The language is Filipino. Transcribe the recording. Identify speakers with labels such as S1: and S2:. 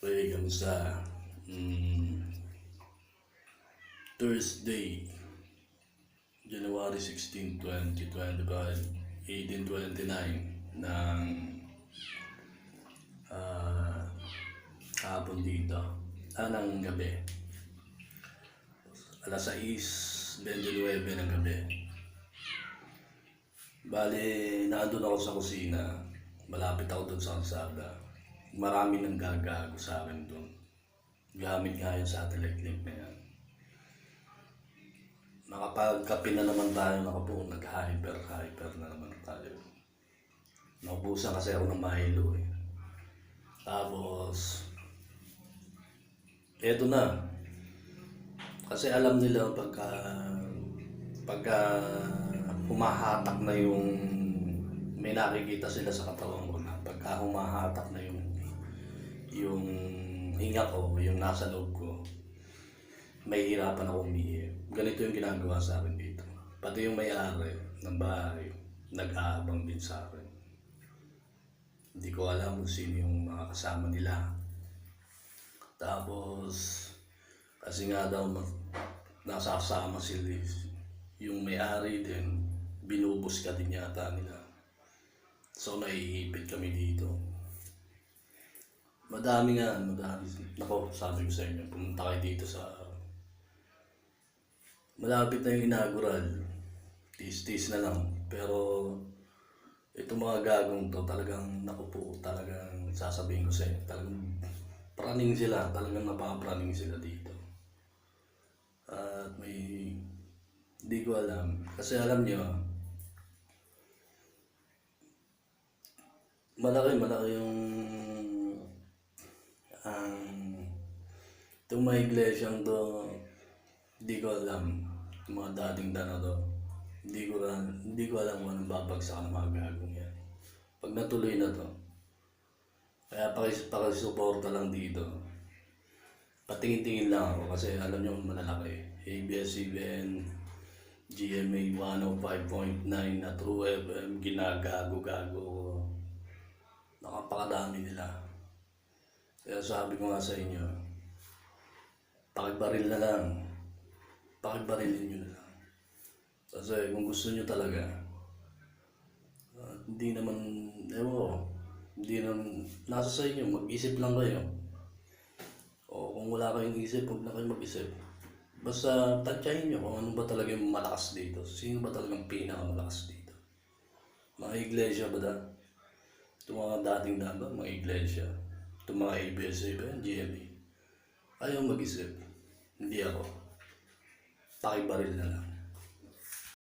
S1: Okay, kamusta? Thursday, January 16, 2025, 18:29 ng ah, hapon dito. Ng gabi. Alas 6:29 ng gabi. Bale, naandun ako sa kusina. Malapit ako doon sa kalsada. Marami nang gagago sa akin doon. Gamit nga yung satellite link na yan. Nakapagkape na naman tayo, nag-hyper na naman tayo. Naubusan kasi ako ng Milo eh. Tapos, eto na. Kasi alam nila pagka humahatak na yung may nakikita sila sa katawan ko na pagka humahatak na yung hinga ko, yung nasa loob ko, may hirapan ako umihi. Ganito yung ginagawa sa akin dito. Pati yung may-ari ng bahay, nag-aabang din sa akin. Hindi ko alam kung sino yung mga kasama nila. Tapos, kasi nga daw nasasama sila yung may-ari din, binubus ka din yata nila. So, naiipit kami dito. Madami. Nako, sabi ko sa inyo, pumunta kayo dito sa malapit na yung inaugural. Tis-tis na lang. Pero itong mga gagong to talagang nakupo, talagang sasabihin ko sa inyo, talagang praning sila, talagang napapraning sila dito. At hindi ko alam. Kasi alam nyo, malaki yung itong mga iglesyang to, hindi ko alam. Yung mga dating dana to, hindi ko alam kung anong babagsak ng mga gagong yan. Pag natuloy na to, kaya pakisuporta lang dito. Patingin-tingin lang ako kasi alam nyo malalaki. ABS-CBN, GMA 105.9 na True FM, ginagago-gago. Nakapakadami nila. Kaya sabi ko nga sa inyo, pakibaril na lang. Pakibarilin nyo na lang. Kasi kung gusto nyo talaga, hindi naman, nasa sa inyo, mag-isip lang kayo. O kung wala kayong isip, huwag na kayo mag-isip. Basta tansyahin nyo kung ano ba talaga yung malakas dito. Sino ba talagang pinakamalakas dito? Mga iglesia ba da? Itong mga dating dapat, mga iglesia. Itong mga ABS-CBN, GMA. Ayaw mag-isip. Hindi ako. Pakibaril na lang.